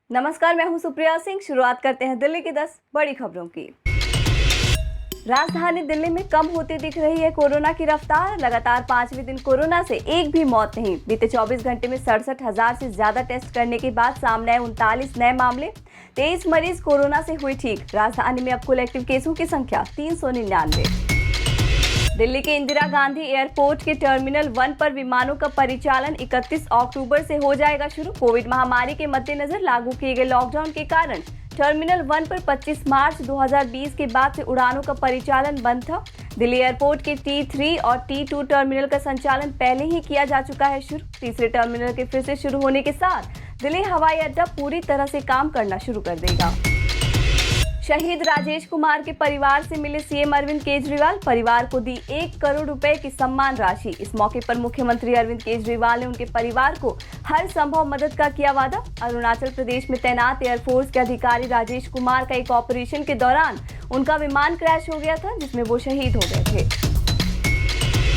नमस्कार, मैं हूं सुप्रिया सिंह। शुरुआत करते हैं दिल्ली की 10 बड़ी खबरों की। राजधानी दिल्ली में कम होती दिख रही है कोरोना की रफ्तार। लगातार 5वें दिन कोरोना से एक भी मौत नहीं। बीते 24 घंटे में 67,000 से ज्यादा टेस्ट करने के बाद सामने आए 39 नए मामले। 23 मरीज कोरोना से हुए ठीक। राजधानी में अब कुल एक्टिव केसों की संख्या 399। दिल्ली के इंदिरा गांधी एयरपोर्ट के टर्मिनल 1 पर विमानों का परिचालन 31 अक्टूबर से हो जाएगा शुरू। कोविड महामारी के मद्देनजर लागू किए गए लॉकडाउन के कारण टर्मिनल 1 पर 25 मार्च 2020 के बाद से उड़ानों का परिचालन बंद था। दिल्ली एयरपोर्ट के T3 और T2 टर्मिनल का संचालन पहले ही किया जा चुका है शुरू। तीसरे टर्मिनल के फिर से शुरू होने के साथ दिल्ली हवाई अड्डा पूरी तरह से काम करना शुरू कर देगा। शहीद राजेश कुमार के परिवार से मिले सीएम अरविंद केजरीवाल। परिवार को दी 1 करोड़ रुपए की सम्मान राशि। इस मौके पर मुख्यमंत्री अरविंद केजरीवाल ने उनके परिवार को हर संभव मदद का किया वादा। अरुणाचल प्रदेश में तैनात एयरफोर्स के अधिकारी राजेश कुमार का एक ऑपरेशन के दौरान उनका विमान क्रैश हो गया था, जिसमें वो शहीद हो गए थे।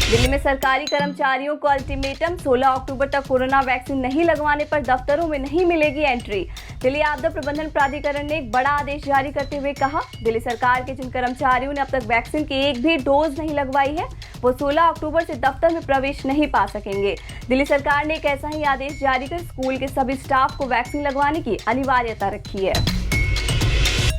दिल्ली में सरकारी कर्मचारियों को अल्टीमेटम। 16 अक्टूबर तक कोरोना वैक्सीन नहीं लगवाने पर दफ्तरों में नहीं मिलेगी एंट्री। दिल्ली आपदा प्रबंधन प्राधिकरण ने एक बड़ा आदेश जारी करते हुए कहा, दिल्ली सरकार के जिन कर्मचारियों ने अब तक वैक्सीन की एक भी डोज नहीं लगवाई है, वो 16 अक्टूबर से दफ्तर में प्रवेश नहीं पा सकेंगे। दिल्ली सरकार ने एक ऐसा ही आदेश जारी कर स्कूल के सभी स्टाफ को वैक्सीन लगवाने की अनिवार्यता रखी है।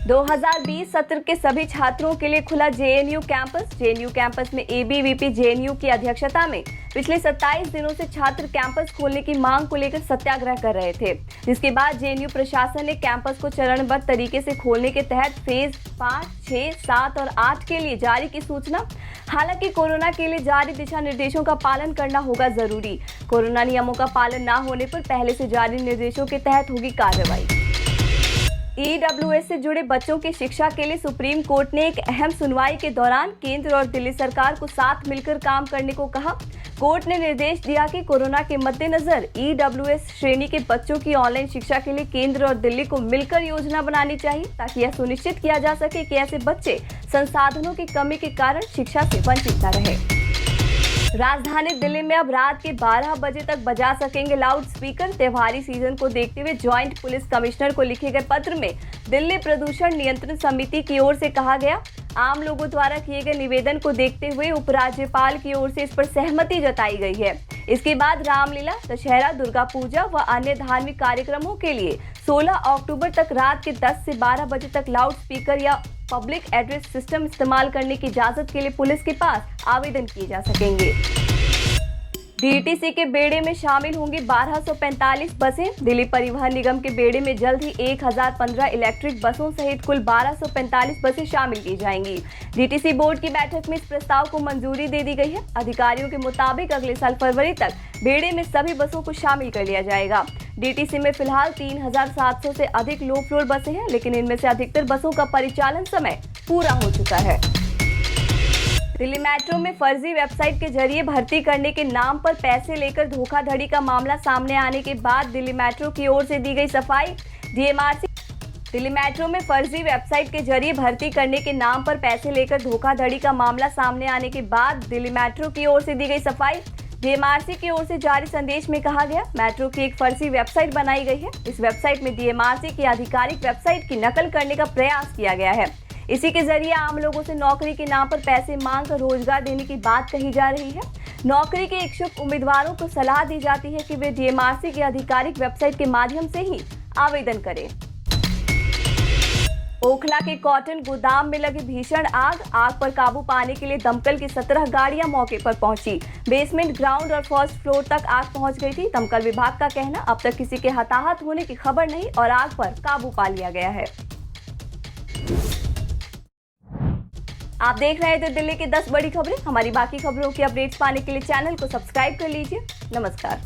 2020 सत्र के सभी छात्रों के लिए खुला जेएनयू कैंपस। जेएनयू कैंपस में एबीवीपी जेएनयू की अध्यक्षता में पिछले 27 दिनों से छात्र कैंपस खोलने की मांग को लेकर सत्याग्रह कर रहे थे, जिसके बाद जेएनयू प्रशासन ने कैंपस को चरणबद्ध तरीके से खोलने के तहत फेज 5, 6, 7 और 8 के लिए जारी की सूचना। हालांकि कोरोना के लिए जारी दिशा निर्देशों का पालन करना होगा जरूरी। कोरोना नियमों का पालन न होने पर पहले से जारी निर्देशों के तहत होगी कार्रवाई। ईडब्ल्यूएस से जुड़े बच्चों की शिक्षा के लिए सुप्रीम कोर्ट ने एक अहम सुनवाई के दौरान केंद्र और दिल्ली सरकार को साथ मिलकर काम करने को कहा। कोर्ट ने निर्देश दिया कि कोरोना के मद्देनजर ईडब्ल्यूएस श्रेणी के बच्चों की ऑनलाइन शिक्षा के लिए केंद्र और दिल्ली को मिलकर योजना बनानी चाहिए, ताकि यह सुनिश्चित किया जा सके कि ऐसे बच्चे संसाधनों की कमी के कारण शिक्षा से वंचित न रहे। राजधानी दिल्ली में अब रात के 12 बजे तक बजा सकेंगे लाउड स्पीकर। त्योहारी सीजन को देखते हुए ज्वाइंट पुलिस कमिश्नर को लिखे गए पत्र में दिल्ली प्रदूषण नियंत्रण समिति की ओर से कहा गया, आम लोगों द्वारा किए गए निवेदन को देखते हुए उपराज्यपाल की ओर से इस पर सहमति जताई गई है। इसके बाद रामलीला, दशहरा, दुर्गा पूजा व अन्य धार्मिक कार्यक्रमों के लिए 16 अक्टूबर तक रात के 10 से 12 बजे तक लाउड स्पीकर या पब्लिक एड्रेस सिस्टम इस्तेमाल करने की इजाजत के लिए पुलिस के पास आवेदन किए जा सकेंगे। डीटीसी के बेड़े में शामिल होंगी 1245 बसें। दिल्ली परिवहन निगम के बेड़े में जल्द ही 1015 इलेक्ट्रिक बसों सहित कुल 1245 बसें शामिल की जाएंगी। डीटीसी बोर्ड की बैठक में इस प्रस्ताव को मंजूरी दे दी गई है। अधिकारियों के मुताबिक अगले साल फरवरी तक बेड़े में सभी बसों को शामिल कर लिया जाएगा। डीटीसी में फिलहाल 3700 से अधिक लो फ्लोर बसें हैं, लेकिन इनमें से अधिकतर बसों का परिचालन समय पूरा हो चुका है। दिल्ली मेट्रो में फर्जी वेबसाइट के जरिए भर्ती करने के नाम पर पैसे लेकर धोखाधड़ी का मामला सामने आने के बाद दिल्ली मेट्रो की ओर से दी गई सफाई। डीएमआरसी दिल्ली मेट्रो में फर्जी वेबसाइट के जरिए भर्ती करने के नाम पर पैसे लेकर धोखाधड़ी का मामला सामने आने के बाद दिल्ली मेट्रो की ओर से दी गई सफाई। डीएमआरसी की ओर से जारी संदेश में कहा गया, मेट्रो की एक फर्जी वेबसाइट बनाई गई है। इस वेबसाइट में डीएमआरसी की आधिकारिक वेबसाइट की नकल करने का प्रयास किया गया है। इसी के जरिए आम लोगों से नौकरी के नाम पर पैसे मांग कर रोजगार देने की बात कही जा रही है। नौकरी के इच्छुक उम्मीदवारों को सलाह दी जाती है कि वे डीएमआरसी की आधिकारिक वेबसाइट के माध्यम से ही आवेदन करें। ओखला के कॉटन गोदाम में लगी भीषण आग पर काबू पाने के लिए दमकल की 17 गाड़ियां मौके पर पहुंची। बेसमेंट, ग्राउंड और फर्स्ट फ्लोर तक आग पहुंच गई थी। दमकल विभाग का कहना, अब तक किसी के हताहत होने की खबर नहीं और आग पर काबू पा लिया गया है। आप देख रहे थे दिल्ली की 10 बड़ी खबरें। हमारी बाकी खबरों की अपडेट्स पाने के लिए चैनल को सब्सक्राइब कर लीजिए। नमस्कार।